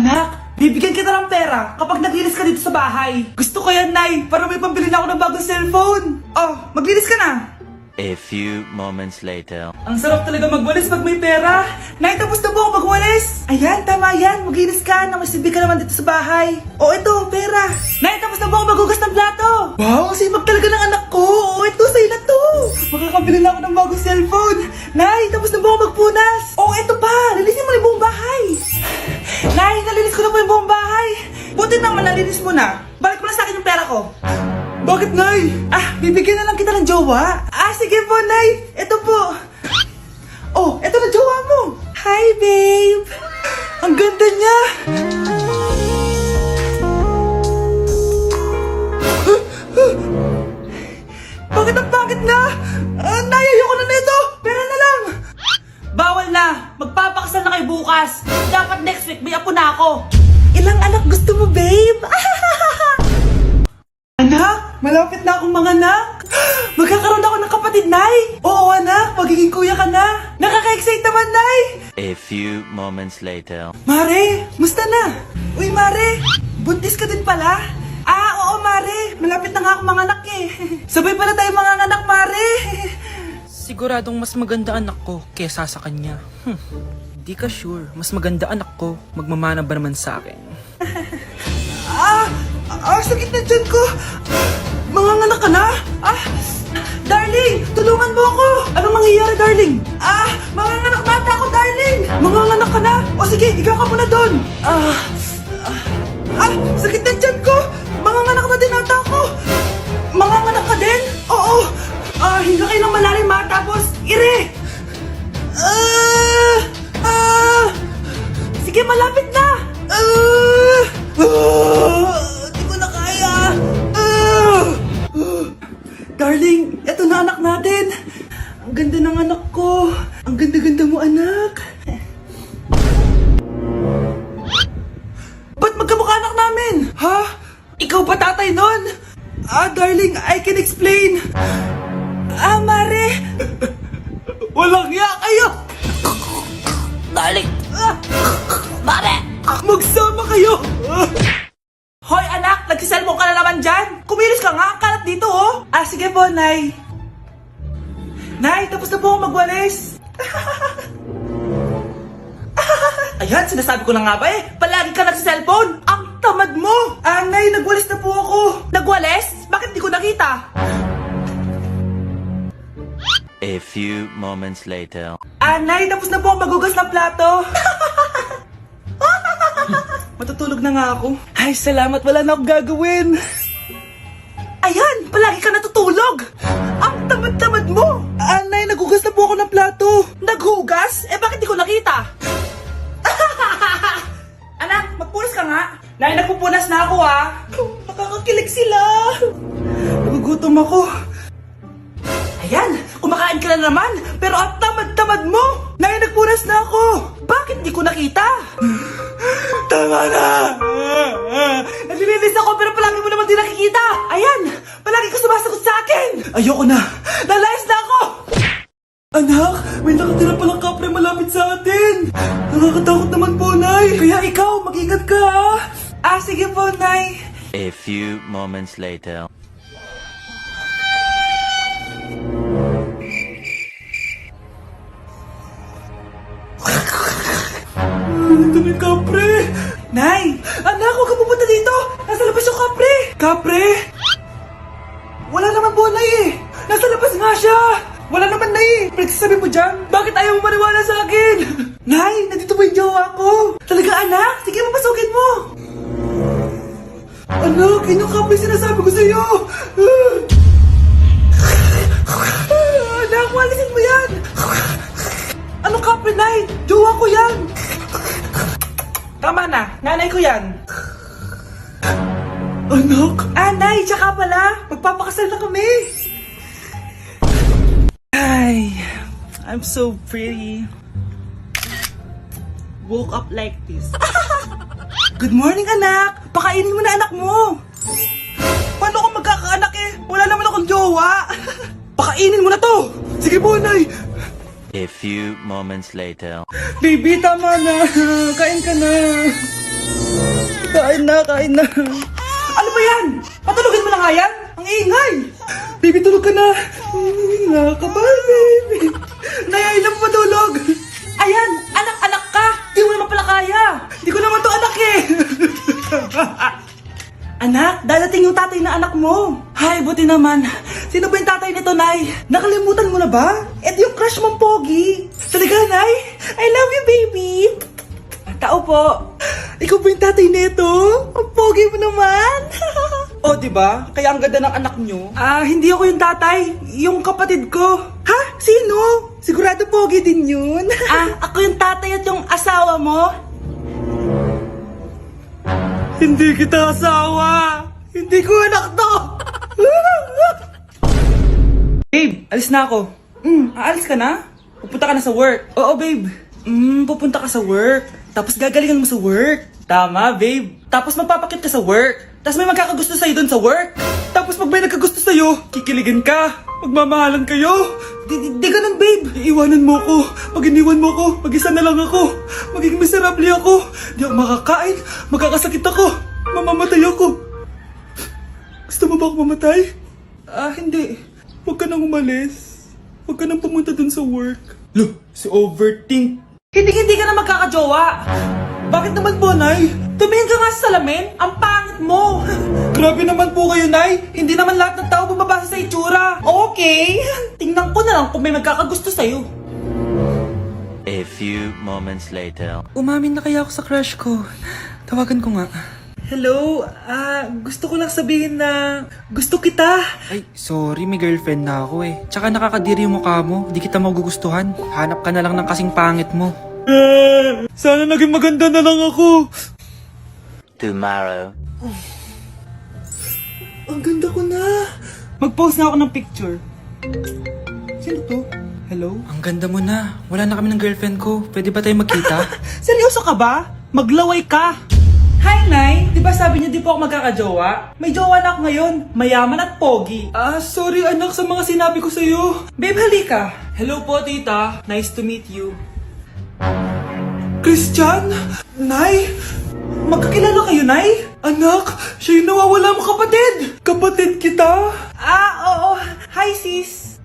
Anak, bibigyan kita ng pera kapag naglinis ka dito sa bahay. Gusto ko yan, Nay, para may pambili na ako ng bagong cellphone. Oh, maglinis ka na. A few moments later. Ang sarap talaga magwalis pag may pera. Nay, tapos na po ako magwalis. Ayan, tama yan. Maglinis ka. Nakasilbi ka naman dito sa bahay. O, ito, pera. Nay, tapos na po ako maghugas ng plato. Wow, ang sipag talaga ng anak ko. O, ito, sa'yo na to. Makakabili na ako ng bagong cellphone. Nay, tapos na po ako magpunas. O, ito pa. Linisin mo na yung buong bahay. Nay, nalinis ko na po yung buong bahay. Buti naman nalinis mo na. Balik mo na sa akin yung pera ko. Bakit, Nay? Bibigyan na lang kita ng jowa. Sige po, Nay. Ito po. Oh, ito na jowa mo. Hi, babe. Ang ganda niya. Bakit ang pangit na? Nay, ayoko na nito. Pera na lang. Bawal na. Magpapakasal na kayo bukas. Dapat next week may apo na ako. Ilang anak gusto mo, babe? Anak, malapit na akong manganak. Magkakaroon ako ng kapatid, Nay. Oo, anak, magiging kuya ka na. Nakaka-excite naman, Nay. A few moments later. Mare, musta na? Uy, Mare, buntis ka din pala? Oo, Mare, malapit na nga akong manganak eh. Sabay pala tayo manganganak, Mare. Siguradong mas maganda anak ko kesa sa kanya. Di ka sure, mas maganda anak ko. Magmamana ba naman sa akin? Sakit na dyan ko. Manganganak ka na? Darling, tulungan mo ako. Anong mangyayari, darling? Manganganak bata ako, darling. Manganganak ka na? O sige, higa ka muna doon. Sakit na dyan ko. Manganganak na din ata ako. Manganganak ka din? Oo. Higa kayo ng malalim, tapos ire. Sige, malapit na. Di ko na kaya. Darling, eto na anak natin. Ang ganda ng anak ko. Ang ganda-ganda mo, anak. Ba't magkamukha anak namin? Ha? Ikaw ba tatay nun? Darling, I can explain. Mare. Walang hiya kayo. Darling! Mare! Magsama kayo. Hoy, anak, nagsiselfon ka na naman dyan. Kumilos ka nga, ang kalat dito, oh. Sige po, Nay. Nay, tapos na po ako magwalis. Ayan, sinasabi ko na nga ba eh. Palagi ka nagsiselfon. Ang tamad mo. Nay, nagwalis na po ako. Nagwalis? Bakit di ko nakita? A few moments later. Nay, tapos na po ako maghugas ng plato. Matutulog na nga ako. Ay, salamat. Wala na akong gagawin. Ayan! Palagi ka natutulog! Ang tamad-tamad mo! Nay, naghugas na po ako ng plato. Naghugas? Bakit di ko nakita? Anak, magpunas ka nga. Nay, nagpupunas na ako, Nakakakilig sila. Nagugutom ako. Ayan! Kumakain ka na naman! Pero ang tamad-tamad mo! Nay, nagpunas na ako! Bakit di ko nakita? Tama na! Naglilinis ako pero palagi mo naman di nakikita! Ayan! Palagi ka sumasagot sa akin! Ayoko na! Nalayas na ako! Anak! May nakatira palang kapre malapit sa atin! Nakakatakot naman po, Nay! Kaya ikaw, mag-ingat ka, sige po, Nay! A few moments later. Ito na yung kapre! Nay! Anak, huwag ka pupunta dito! Nasa labas yung kapre! Kapre? Wala naman po, Nay eh! Nasa labas nga siya! Wala naman, Nay eh! Pinagsasabi mo dyan? Bakit ayaw mo maniwala sa akin? Nay, nandito po yung jowa ko! Talaga, anak? Sige, mapasukin mo! Anak, yun yung kapre sinasabi ko sa'yo! Anak, walisin mo yan! Anong kapre, Nay? Jowa ko yan! Tama na, nanay ko yan. Anak? Nay, tsaka pala, magpapakasal na kami. Ay, I'm so pretty. Woke up like this. Good morning, anak. Pakainin mo na anak mo. Paano ako magkakaanak eh? Wala naman akong jowa. Pakainin mo na to. Sige po, Nay. A few moments later. Baby, tama na. Kain ka na. Kain na, kain na. Ano ba yan? Patulogin mo na nga yan? Ang ingay. Baby, tulog ka na. Nakakabal, baby. Nay, ilang matulog. Ayan, anak-anak ka. Di mo naman pala kaya. Di ko naman to anak eh. Anak, dadating yung tatay na anak mo. Hay, buti naman. Sino ba yung tatay nito, Nay? Nakalimutan mo na ba? Ito yung crush mong pogi. Talaga, Nay? I love you, baby. Tao po. Ikaw ba yung tatay nito? Ang pogi mo naman. O, diba? Kaya ang ganda ng anak nyo. Hindi ako yung tatay. Yung kapatid ko. Ha? Sino? Sigurado pogi din yun. Ako yung tatay at yung asawa mo? Hindi kita asawa. Hindi ko anak to. Babe, alis na ako. Aalis ka na? Pupunta ka na sa work. Oo, babe. Pupunta ka sa work. Tapos gagalingan mo sa work. Tama, babe. Tapos magpapakit ka sa work. Tapos may magkakagusto sa'yo dun sa work. Tapos pag may nagkagusto sa'yo, kikiligan ka. Magmamahalan kayo. Di ganun, babe. Iiwanan mo ko. Pag iniwan mo ko, mag-isa na lang ako. Magiging miserable ako. Di ako makakain. Magkakasakit ako. Mamamatay ako. Gusto mo ba ako mamatay? Hindi. Huwag ka nang umalis. Huwag ka nang pumunta dun sa work. Look, si Overthink. Hindi ka na magkakajowa. Bakit naman po, Nay? Tumingin ka nga sa salamin. Ang pangit mo. Grabe naman po kayo, Nay. Hindi naman lahat ng tao bumabasa sa itsura. Okay. Tingnan ko na lang kung may magkakagusto sa'yo. A few moments later. Umamin na kaya ako sa crush ko. Tawagan ko nga. Hello? Gusto ko lang sabihin na gusto kita. Ay, sorry, may girlfriend na ako eh. Tsaka nakakadiri yung mukha mo, di kita magugustuhan. Hanap ka na lang ng kasing pangit mo. Sana naging maganda na lang ako. Tomorrow. Ang ganda ko na. Mag-post na ako ng picture. Sino to? Hello? Ang ganda mo na. Wala na kami ng girlfriend ko. Pwede ba tayo magkita? Seryoso ka ba? Maglaway ka. Hi, Nay! Di ba sabi niyo di po ako magkakajowa? May jowa na ako ngayon, mayaman at pogi. Sorry anak sa mga sinabi ko sa'yo. Babe, halika. Hello po, tita. Nice to meet you. Christian? Nay? Magkakilala kayo, Nay? Anak, siya yung nawawala mo kapatid. Kapatid kita? Oo. Hi, sis.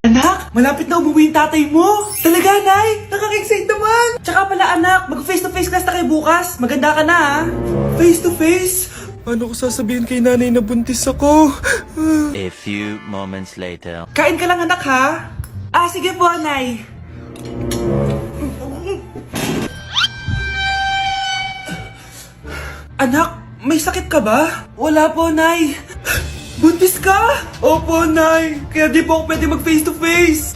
Anak, malapit na umuwi yung tatay mo. Talaga, Nay? Nakaka-excite naman. Tsaka pala, anak, mag-face-to-face class na kayo bukas. Maganda ka na, ha? Face-to-face? Paano ko sasabihin kay nanay na buntis ako? A few moments later. Kain ka lang, anak, ha? Sige po, Nay. Anak, may sakit ka ba? Wala po, Nay. Buntis ka? Opo, Nay. Kaya di po ako pwede mag-face-to-face.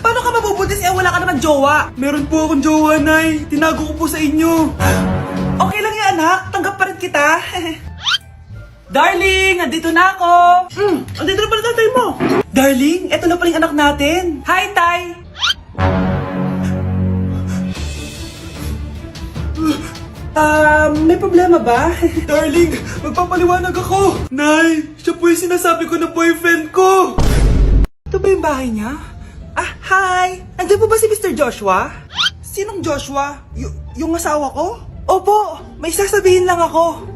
Paano ka mabubuntis wala ka naman jowa? Meron po akong jowa, Nay. Tinago ko po sa inyo. Okay lang yan, anak. Tanggap pa rin kita. Darling, nandito na ako. Andito na pala tatay mo. Darling, eto na pala yung anak natin. Hi, Tay. May problema ba? Darling, magpapaliwanag ako. Nay, siya po yung sinasabi ko na boyfriend ko. Ito ba yung bahay niya? Hi! Andiyan po ba si Mr. Joshua? Sinong Joshua? Yung asawa ko? Opo, may sasabihin lang ako.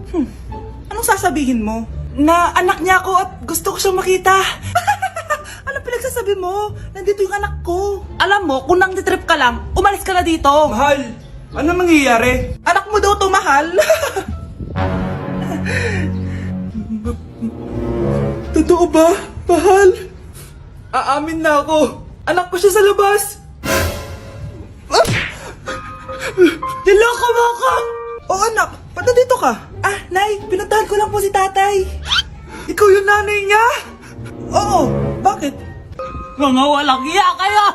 Anong sasabihin mo? Na anak niya ako at gusto ko siyang makita. Ano pinagsasabi mo? Nandito yung anak ko. Alam mo, kung nang trip ka lang, umalis ka na dito. Mahal, ano mangyayari? Anak mo daw to, mahal. Totoo ba, mahal? Aamin na ako. Anak ko siya sa labas. Niloko mo ako! Oh, anak, ba't nandito ka? Nay, pinuntahan ko lang po si tatay. Ikaw yung nanay niya? Oo, bakit? Mga walang iya kayo!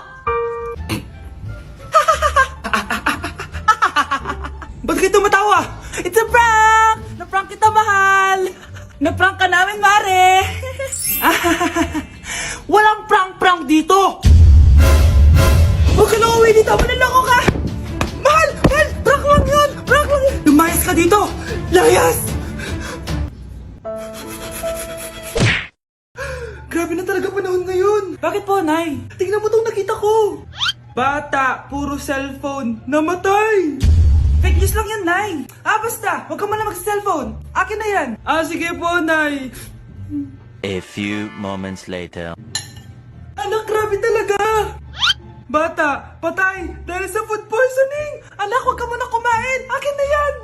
Ba't kayo tumatawa? It's a prank! Na-prank kita, mahal! Na-prank ka namin, mare! Walang prank-prank dito! Huwag ka na uwi dito! Manaloko ka! Mahal! Mahal! Prank lang yun! Prank lang yun! Lumayas ka dito! Layas! Grabe na talaga panahon ngayon! Bakit po, Nay? Tingnan mo itong nakita ko! Bata, puro cellphone, namatay! Fake news lang yan, Nay. Basta, huwag ka man na mag-cellphone. Akin na yan. Sige po, Nay. A few moments later. Anak, grabe talaga. Bata, patay dahil sa food poisoning. Anak, huwag ka muna kumain. Akin na yan.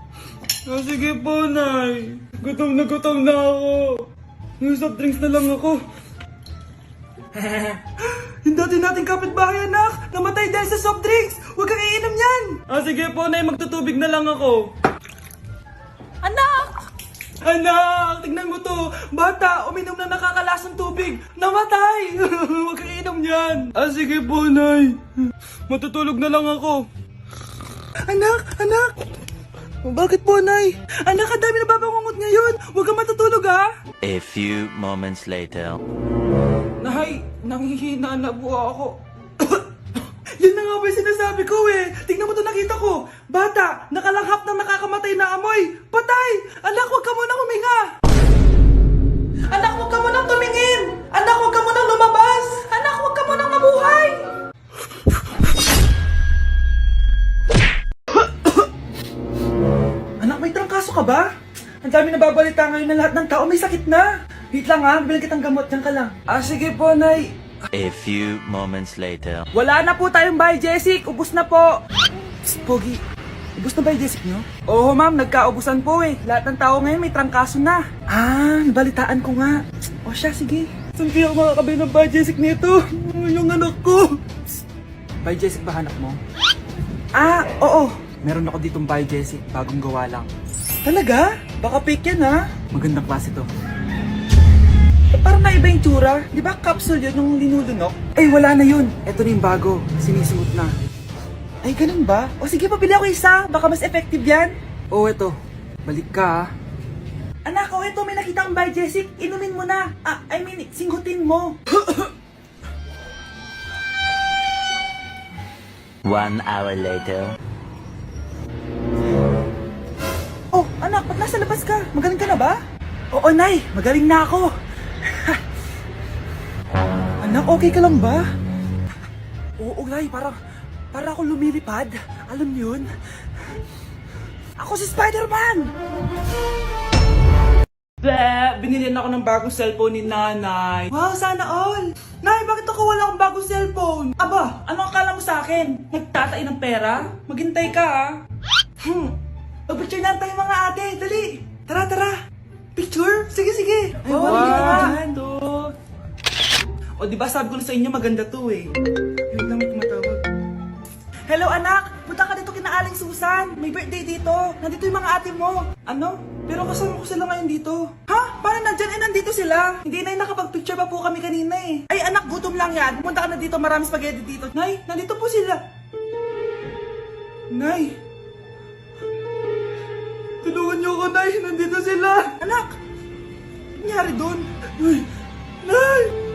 Sige po, Nay. Gutom na ako. Yung soft drinks na lang ako. Yung dati nating kapitbahay, anak. Namatay dahil sa soft drinks. Huwag kang iinom yan. Sige po, Nay. Magtutubig na lang ako. Anak! Anak, tignan mo to. Bata, uminom na nakakalasang tubig. Namatay. Huwag kang iinom yan. Sige po, Nay. Matutulog na lang ako. Anak. Bakit po, Nay? Anak, ang dami na babangungot ngayon. Huwag kang matutulog, ha? A few moments later. Nay, nanghihina na po ako. Yan na nga ba yung sinasabi ko eh. Tingnan mo to, nakita ko. Bata, nakalanghap ng nakakamatay na amoy. Patay! Anak, huwag ka munang huminga. Anak, huwag ka munang tumingin. Anak, huwag ka munang lumabas. Anak, huwag ka munang mabuhay. Anak, may trangkaso ka ba? Ang dami nababalita ngayon na lahat ng tao may sakit na. Wait lang ha, bilang kitang gamot. Diyan ka lang. Sige po, Nay. A few moments later. Wala na po tayong bahay, Jessic. Ubus na po. Psst, Pogi. Ubus na ba yung Jessic nyo? Oo, ma'am. Nagkaubusan po eh. Lahat ng tao ngayon may trangkaso na. Nabalitaan ko nga. O siya, sige. Saan kaya ako makakabili ng bahay Jessic nito? Yung anak ko. Bahay, Jessic ba hanap mo? Oo. Meron ako ditong bahay, Jessic. Bagong gawa lang. Talaga? Baka fake yan ha? Magandang klase to. Parang naiba yung tsura. Di ba capsule yun yung linulunok? Wala na yun. Ito na yung bago. Sinisuot na. Ay, ganun ba? O sige, pabili ako isa. Baka mas effective yan. Ito. Balik ka, Anak, ito may nakita kang bahay Jessic. Inumin mo na. Singgutin mo. 1 hour later. Oh, anak, ba't nasa labas ka? Magaling ka na ba? Oo, Nay. Magaling na ako. Anak, okay ka lang ba? Oo, Nay. Para ako lumilipad. Alam niyo yun? Ako si Spider-Man! Binilihan ako ng bagong cellphone ni Nanay. Wow, sana all! Nay, bakit ako wala akong bagong cellphone? Aba, ano akala mo sa akin? Nagtatain ng pera? Maghintay ka, ha? Pag-picture na tayo mga ate. Dali! Tara! Picture? Sige! Ay, wow. O, diba sabi ko na sa inyo maganda to eh. Yun lang may tumatawag. Hello anak! Punta ka dito kina Aling Susan. May birthday dito. Nandito yung mga ate mo. Ano? Pero kasama ko sila ngayon dito. Ha? Paano nandyan? Nandito sila. Hindi na nakapag-picture pa po kami kanina eh. Ay anak, gutom lang yan. Pumunta ka na dito. Marami spaghetti dito. Nay, nandito po sila. Nay. Tulungan niyo ako, Nay. Nandito sila. Anak! Ano nangyari doon? Nay!